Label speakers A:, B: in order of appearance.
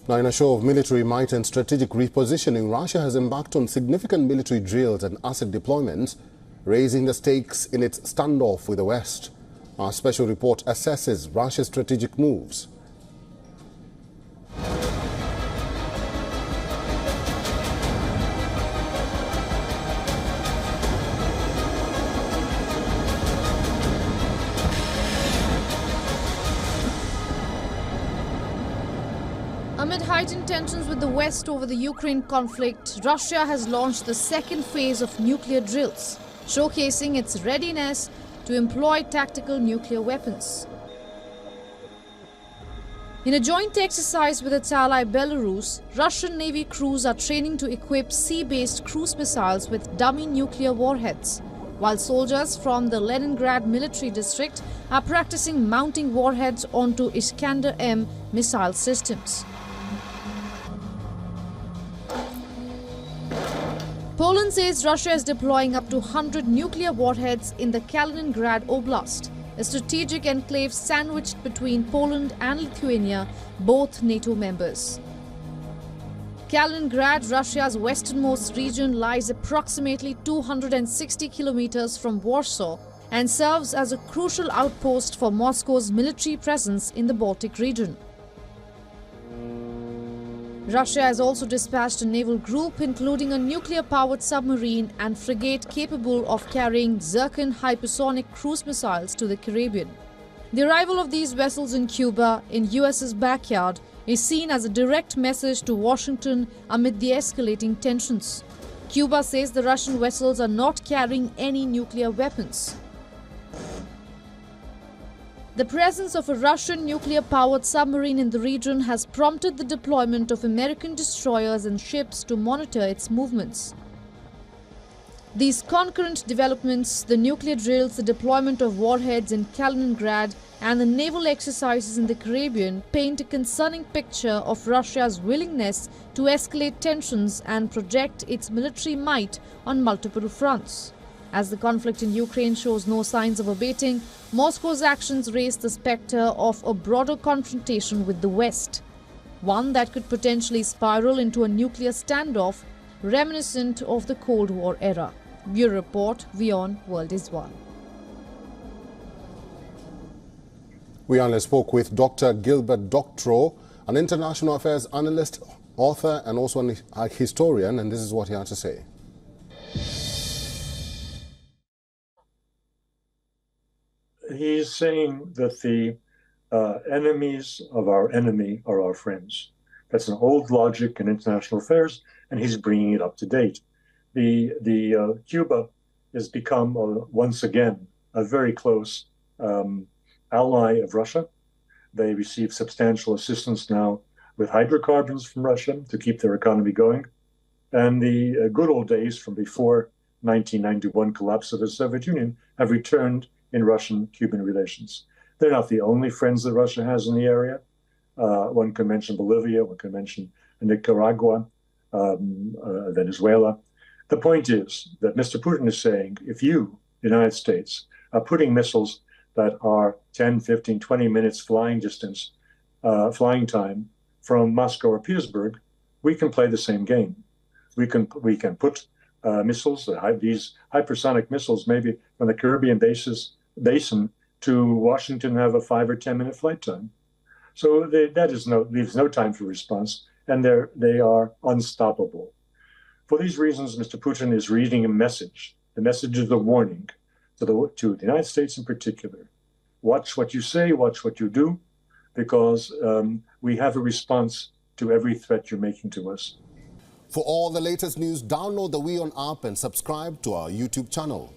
A: Now, in a show of military might and strategic repositioning, Russia has embarked on significant military drills and asset deployments, raising the stakes in its standoff with the West. Our special report assesses Russia's strategic moves.
B: Amid heightened tensions with the West over the Ukraine conflict, Russia has launched the second phase of nuclear drills, showcasing its readiness to employ tactical nuclear weapons. In a joint exercise with its ally Belarus, Russian Navy crews are training to equip sea-based cruise missiles with dummy nuclear warheads, while soldiers from the Leningrad military district are practicing mounting warheads onto Iskander-M missile systems. Poland says Russia is deploying up to 100 nuclear warheads in the Kaliningrad Oblast, a strategic enclave sandwiched between Poland and Lithuania, both NATO members. Kaliningrad, Russia's westernmost region, lies approximately 260 kilometers from Warsaw and serves as a crucial outpost for Moscow's military presence in the Baltic region. Russia has also dispatched a naval group, including a nuclear-powered submarine and frigate capable of carrying Zircon hypersonic cruise missiles to the Caribbean. The arrival of these vessels in Cuba, in US's backyard, is seen as a direct message to Washington amid the escalating tensions. Cuba says the Russian vessels are not carrying any nuclear weapons. The presence of a Russian nuclear-powered submarine in the region has prompted the deployment of American destroyers and ships to monitor its movements. These concurrent developments, the nuclear drills, the deployment of warheads in Kaliningrad, and the naval exercises in the Caribbean paint a concerning picture of Russia's willingness to escalate tensions and project its military might on multiple fronts. As the conflict in Ukraine shows no signs of abating, Moscow's actions raise the spectre of a broader confrontation with the West, one that could potentially spiral into a nuclear standoff reminiscent of the Cold War era. Bureau Report, WION World is One.
A: We spoke with Dr. Gilbert Doctorow, an international affairs analyst, author, and also a historian, and this is what he had to say.
C: He's saying that the enemies of our enemy are our friends. That's an old logic in international affairs, and he's bringing it up to date. Cuba has become once again a very close ally of Russia. They receive substantial assistance now with hydrocarbons from Russia to keep their economy going. And the good old days from before 1991 collapse of the Soviet Union have returned in Russian-Cuban relations. They're not the only friends that Russia has in the area. One can mention Bolivia, one can mention Nicaragua, Venezuela. The point is that Mr. Putin is saying, if you, the United States, are putting missiles that are 10, 15, 20 minutes flying distance, flying time from Moscow or Petersburg, we can play the same game. We can put missiles, these hypersonic missiles, maybe from the Caribbean basin to Washington, have a 5 or 10 minute flight time. So leaves no time for response, and they are unstoppable. For these reasons, Mr. Putin is reading a message. The message is a warning to the United States in particular. Watch what you say, watch what you do, because we have a response to every threat you're making to us.
A: For all the latest news, download the WION app and subscribe to our YouTube channel.